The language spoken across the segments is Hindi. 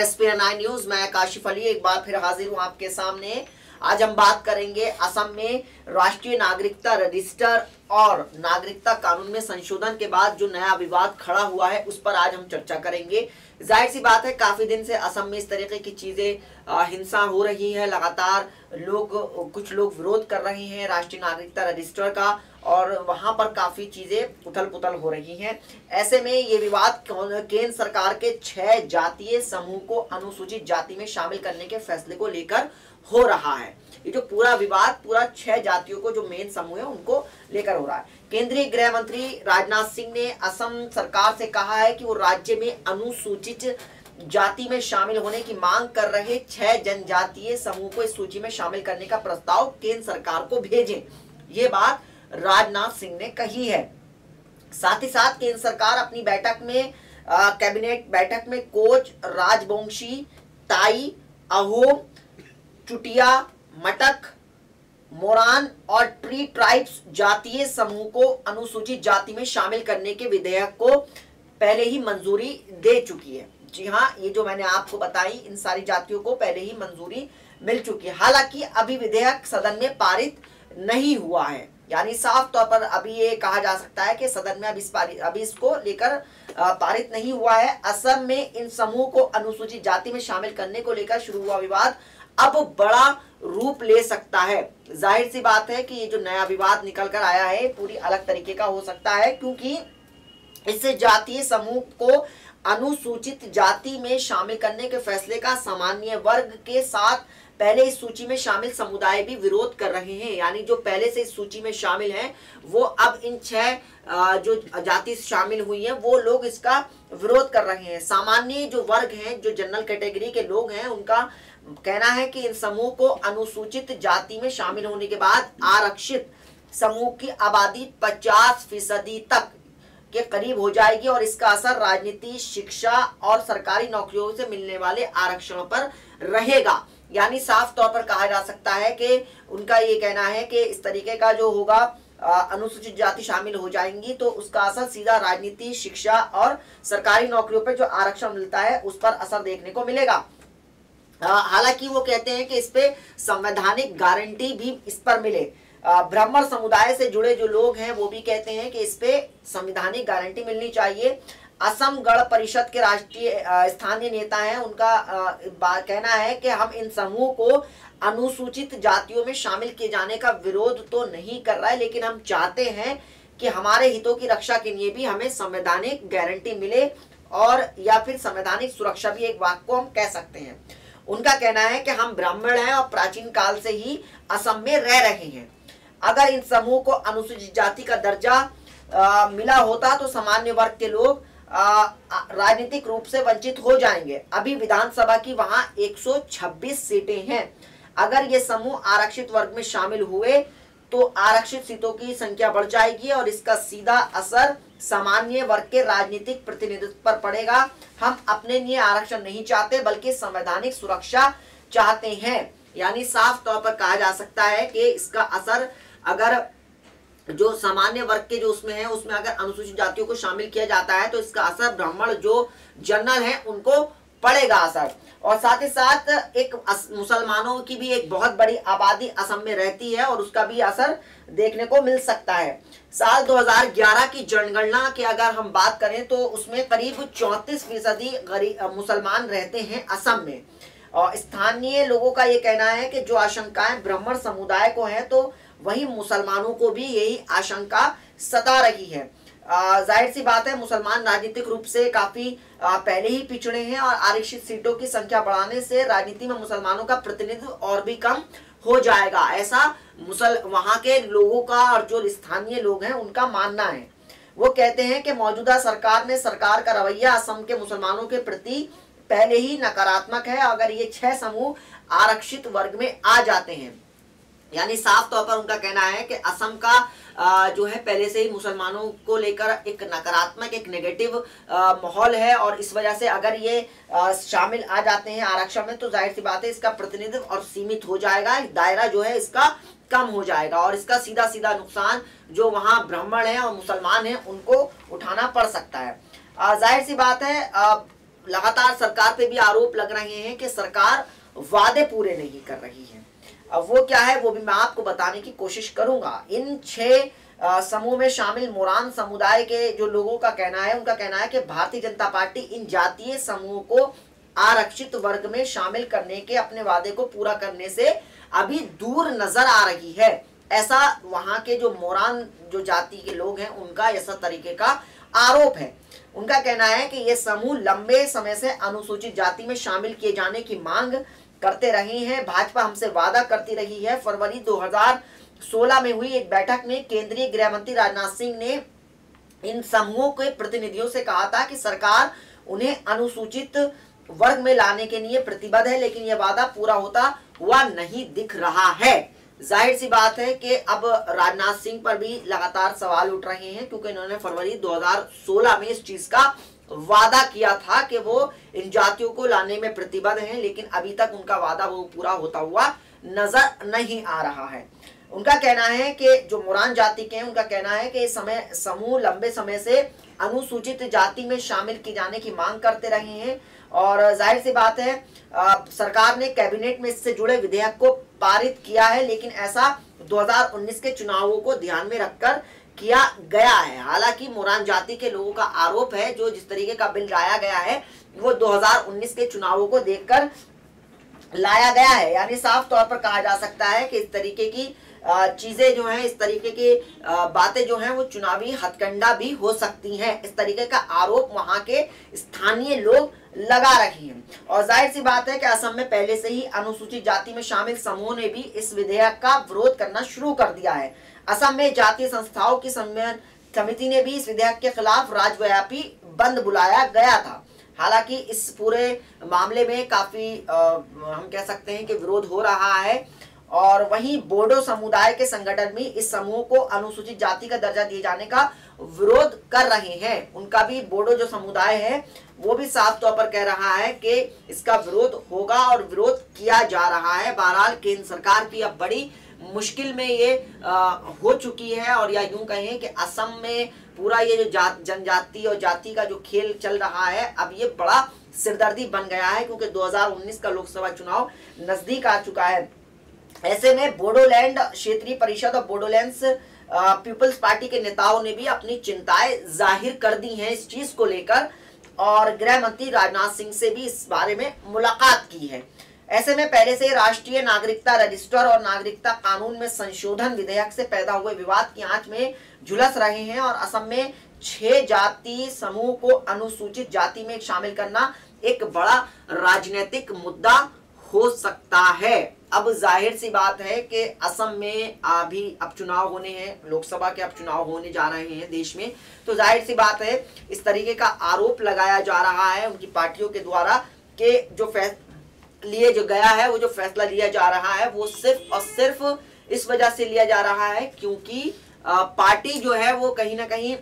SPN9 news. मैं काशिफ अली एक बार फिर हाजिर हूं आपके सामने। आज हम बात करेंगे असम में राष्ट्रीय नागरिकता रजिस्टर और नागरिकता कानून में संशोधन के बाद जो नया विवाद खड़ा हुआ है उस पर आज हम चर्चा करेंगे। जाहिर सी बात है, काफी दिन से असम में इस तरीके की चीजें हिंसा हो रही है। लगातार कुछ लोग विरोध कर रहे हैं राष्ट्रीय नागरिकता रजिस्टर का और वहां पर काफी चीजें उथल पुथल हो रही हैं। ऐसे में ये विवाद केंद्र सरकार के 6 जातीय समूह को अनुसूचित जाति में शामिल करने के फैसले को लेकर हो रहा है। ये जो पूरा विवाद पूरा 6 जातियों को जो मेन समूह है उनको लेकर हो रहा है। केंद्रीय गृह मंत्री राजनाथ सिंह ने असम सरकार से कहा है कि वो राज्य में अनुसूचित जाति में शामिल होने की मांग कर रहे 6 जनजातीय समूह को इस सूची में शामिल करने का प्रस्ताव केंद्र सरकार को भेजें। ये बात राजनाथ सिंह ने कही है। साथ ही साथ केंद्र सरकार अपनी बैठक में कैबिनेट बैठक में कोच, राजवंशी, ताई, अहोम, चुटिया, मटक, मोरान और ट्री ट्राइब्स जातीय समूह को अनुसूचित जाति में शामिल करने के विधेयक को पहले ही मंजूरी दे चुकी है। जी हाँ, ये जो मैंने आपको बताई इन सारी जातियों को पहले ही मंजूरी मिल चुकी है। हालांकि अभी विधेयक सदन में पारित नहीं हुआ है, यानी साफ तौर पर अभी ये कहा जा सकता है कि सदन में अभी इसको लेकर पारित नहीं हुआ है। असम में इन समूह को अनुसूचित जाति में शामिल करने को लेकर शुरू हुआ विवाद अब बड़ा रूप ले सकता है। जाहिर सी बात है कि ये जो नया विवाद निकल कर आया है पूरी अलग तरीके का हो सकता है, क्योंकि इससे जातीय समूह को अनुसूचित जाति में शामिल करने के फैसले का सामान्य वर्ग के साथ पहले इस सूची में शामिल समुदाय भी विरोध कर रहे हैं। यानी जो पहले से इस सूची में शामिल हैं वो अब इन 6 जो जाति शामिल हुई हैं वो लोग इसका विरोध कर रहे हैं। सामान्य जो वर्ग हैं, जो जनरल कैटेगरी के लोग हैं, उनका कहना है कि इन समूह को अनुसूचित जाति में शामिल होने के बाद आरक्षित समूह की आबादी 50% तक के करीब हो जाएगी और इसका असर राजनीति, शिक्षा और सरकारी नौकरियों से मिलने वाले आरक्षणों पर रहेगा। यानी साफ तौर पर कहा जा सकता है कि उनका ये कहना है कि इस तरीके का जो होगा अनुसूचित जाति शामिल हो जाएंगी तो उसका असर सीधा राजनीति, शिक्षा और सरकारी नौकरियों पर जो आरक्षण मिलता है उस पर असर देखने को मिलेगा। हालांकि वो कहते हैं कि इस पे संवैधानिक गारंटी भी इस पर मिले। ब्राह्मण समुदाय से जुड़े जो लोग हैं वो भी कहते हैं कि इस पे संवैधानिक गारंटी मिलनी चाहिए। असम गण परिषद के राष्ट्रीय स्थानीय नेता हैं, उनका कहना है कि हम इन समूह को अनुसूचित जातियों में शामिल किए जाने का विरोध तो नहीं कर रहा है, लेकिन हम चाहते हैं कि हमारे हितों की रक्षा के लिए भी हमें संवैधानिक गारंटी मिले, और या फिर संवैधानिक सुरक्षा भी एक वाक्य को हम कह सकते हैं। उनका कहना है कि हम ब्राह्मण हैं और प्राचीन काल से ही असम में रह रहे हैं। अगर इन समूह को अनुसूचित जाति का दर्जा मिला होता तो सामान्य वर्ग के लोग राजनीतिक रूप से वंचित हो जाएंगे। अभी विधानसभा की वहां 126 सीटें हैं। अगर ये समूह आरक्षित वर्ग में शामिल हुए तो आरक्षित सीटों की संख्या बढ़ जाएगी और इसका सीधा असर सामान्य वर्ग के राजनीतिक प्रतिनिधित्व पर पड़ेगा। हम अपने लिए आरक्षण नहीं चाहते बल्कि संवैधानिक सुरक्षा चाहते हैं। यानी साफ तौर पर कहा जा सकता है कि इसका असर अगर जो सामान्य वर्ग के जो उसमें है उसमें अगर अनुसूचित जातियों को शामिल किया जाता है तो इसका असर ब्राह्मण जो जनरल हैं उनको पड़ेगा असर। और साथ ही साथ एक मुसलमानों की भी एक बहुत बड़ी आबादी असम में रहती है और उसका भी असर देखने को मिल सकता है। साल 2011 की जनगणना की अगर हम बात करें तो उसमें करीब 34% मुसलमान रहते हैं असम में। और स्थानीय लोगों का ये कहना है कि जो आशंकाएं ब्राह्मण समुदाय को है तो वही मुसलमानों को भी यही आशंका सता रही है। जाहिर सी बात है, मुसलमान राजनीतिक रूप से काफी पहले ही पिछड़े हैं और आरक्षित सीटों की संख्या बढ़ाने से राजनीति में मुसलमानों का प्रतिनिधित्व और भी कम हो जाएगा, ऐसा वहां के लोगों का और जो स्थानीय लोग हैं उनका मानना है। वो कहते हैं कि मौजूदा सरकार का रवैया असम के मुसलमानों के प्रति पहले ही नकारात्मक है। अगर ये 6 समूह आरक्षित वर्ग में आ जाते हैं, यानी साफ तौर पर उनका कहना है कि असम का जो है पहले से ही मुसलमानों को लेकर एक नकारात्मक, एक नेगेटिव माहौल है और इस वजह से अगर ये शामिल आ जाते हैं आरक्षण में तो जाहिर सी बात है इसका प्रतिनिधित्व और सीमित हो जाएगा, दायरा जो है इसका कम हो जाएगा और इसका सीधा सीधा नुकसान जो वहाँ ब्राह्मण हैं और मुसलमान हैं उनको उठाना पड़ सकता है। जाहिर सी बात है लगातार सरकार पे भी आरोप लग रहे हैं कि सरकार वादे पूरे नहीं कर रही है। अब वो क्या है वो भी मैं आपको बताने की कोशिश करूंगा। इन 6 समूह में शामिल मोरान समुदाय के जो लोगों का कहना है, उनका कहना है कि भारतीय जनता पार्टी इन जातीय समूह को आरक्षित वर्ग में शामिल करने के अपने वादे को पूरा करने से अभी दूर नजर आ रही है। ऐसा वहां के जो मोरान जो जाति के लोग हैं उनका ऐसा तरीके का आरोप है। उनका कहना है कि ये समूह लंबे समय से अनुसूचित जाति में शामिल किए जाने की मांग करते रहे हैं। भाजपा हमसे वादा करती रही है। फरवरी 2016 में हुई एक बैठक में केंद्रीय गृह मंत्री राजनाथ सिंह ने इन समूहों के प्रतिनिधियों से कहा था कि सरकार उन्हें अनुसूचित वर्ग में लाने के लिए प्रतिबद्ध है, लेकिन यह वादा पूरा होता हुआ नहीं दिख रहा है। जाहिर सी बात है कि अब राजनाथ सिंह पर भी लगातार सवाल उठ रहे हैं, क्योंकि इन्होंने फरवरी 2016 में इस चीज का वादा किया था कि वो इन जातियों को लाने में प्रतिबद्ध हैं, लेकिन अभी तक उनका वादा वो पूरा होता हुआ नजर नहीं आ रहा है। उनका कहना है कि जो मोरान जाति के हैं उनका कहना है कि समूह लंबे समय से अनुसूचित जाति में शामिल किए जाने की मांग करते रहे हैं और जाहिर सी बात है सरकार ने कैबिनेट में इससे जुड़े विधेयक को पारित किया है, लेकिन ऐसा 2019 के चुनावों को ध्यान में रखकर किया गया है। हालांकि मोरान जाति के लोगों का आरोप है जो जिस तरीके का बिल लाया गया है वो 2019 के चुनावों को देखकर लाया गया है। यानी साफ तौर पर कहा जा सकता है कि इस तरीके की चीजें जो हैं, इस तरीके की बातें जो हैं वो चुनावी हथकंडा भी हो सकती हैं। इस तरीके का आरोप वहां के स्थानीय लोग लगा रहे हैं। और जाहिर सी बात है कि असम में पहले से ही अनुसूचित जाति में शामिल समूहों ने भी इस विधेयक का विरोध करना शुरू कर दिया है। असम में जातीय संस्थाओं की समिति ने भी इस विधेयक के खिलाफ राज्यव्यापी बंद बुलाया गया था। हालांकि इस पूरे मामले में काफी हम कह सकते हैं कि विरोध हो रहा है। और वहीं बोडो समुदाय के संगठन भी इस समूह को अनुसूचित जाति का दर्जा दिए जाने का विरोध कर रहे हैं। उनका भी बोडो जो समुदाय है वो भी साफ तौर पर कह रहा है कि इसका विरोध होगा और विरोध किया जा रहा है। बहरहाल केंद्र सरकार की अब बड़ी मुश्किल में ये हो चुकी है, और या यूं कहें कि असम में पूरा ये जो जनजाति और जाति का जो खेल चल रहा है अब ये बड़ा सिरदर्दी बन गया है, क्योंकि 2019 का लोकसभा चुनाव नजदीक आ चुका है। ऐसे में बोडोलैंड क्षेत्रीय परिषद और बोडोलैंड पीपल्स पार्टी के नेताओं ने भी अपनी चिंताएं जाहिर कर दी हैं इस चीज को लेकर, और गृह मंत्री राजनाथ सिंह से भी इस बारे में मुलाकात की है। ऐसे में पहले से राष्ट्रीय नागरिकता रजिस्टर और नागरिकता कानून में संशोधन विधेयक से पैदा हुए विवाद की आंच में झुलस रहे हैं, और असम में 6 जाति समूह को अनुसूचित जाति में शामिल करना एक बड़ा राजनीतिक मुद्दा हो सकता है। अब जाहिर सी बात है कि असम में अभी अब चुनाव होने हैं, लोकसभा के अब चुनाव होने जा रहे हैं देश में, तो जाहिर सी बात है इस तरीके का आरोप लगाया जा रहा है उनकी पार्टियों के द्वारा कि जो लिए जो गया है, वो जो फैसला लिया जा रहा है वो सिर्फ और सिर्फ इस वजह से लिया जा रहा है क्योंकि पार्टी जो है वो कहीं ना कहीं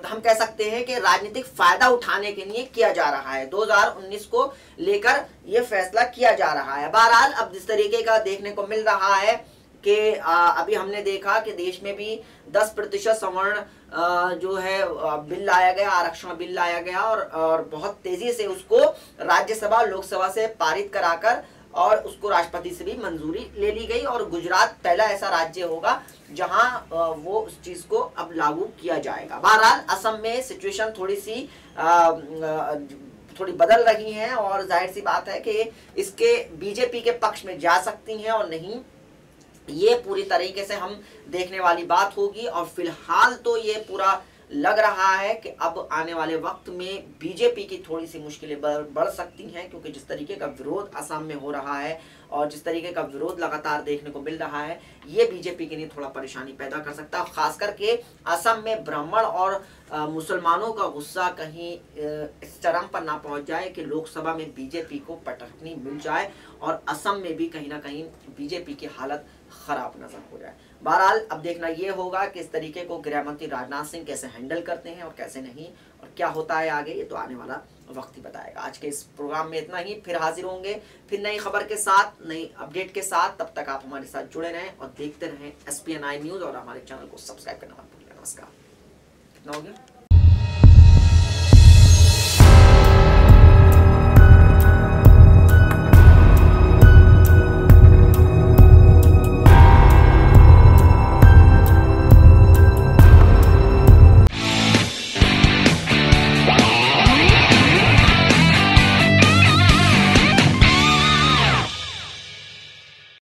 हम कह सकते हैं कि राजनीतिक फायदा उठाने के लिए किया जा रहा है। 2019 को लेकर यह फैसला किया जा रहा है। बहरहाल अब जिस तरीके का देखने को मिल रहा है कि अभी हमने देखा कि देश में भी 10% सवर्ण जो है बिल लाया गया, आरक्षण बिल लाया गया, और बहुत तेजी से उसको राज्यसभा लोकसभा से पारित कराकर और उसको राष्ट्रपति से भी मंजूरी ले ली गई, और गुजरात पहला ऐसा राज्य होगा जहां वो उस चीज को अब लागू किया जाएगा। बहरहाल असम में सिचुएशन थोड़ी बदल रही है, और जाहिर सी बात है कि इसके बीजेपी के पक्ष में जा सकती हैं और नहीं, ये पूरी तरीके से हम देखने वाली बात होगी। और फिलहाल तो ये पूरा लग रहा है कि अब आने वाले वक्त में बीजेपी की थोड़ी सी मुश्किलें बढ़ सकती हैं, क्योंकि जिस तरीके का विरोध असम में हो रहा है और जिस तरीके का विरोध लगातार देखने को मिल रहा है, ये बीजेपी के लिए थोड़ा परेशानी पैदा कर सकता है। खास करके असम में ब्राह्मण और मुसलमानों का गुस्सा कहीं इस चरम पर ना पहुंच जाए कि लोकसभा में बीजेपी को पटकनी मिल जाए और असम में भी कहीं ना कहीं बीजेपी की हालत खराब नजर हो जाए। बहरहाल अब देखना ये होगा कि इस तरीके को गृह मंत्री राजनाथ सिंह कैसे हैंडल करते हैं और कैसे नहीं, और क्या होता है आगे, ये तो आने वाला वक्त ही बताएगा। आज के इस प्रोग्राम में इतना ही, फिर हाजिर होंगे फिर नई खबर के साथ, नई अपडेट के साथ। तब तक आप हमारे साथ जुड़े रहें और देखते रहें SPN9 न्यूज़, और हमारे चैनल को सब्सक्राइब करना मत भूलिएगा। नमस्कार। कितना हो गया?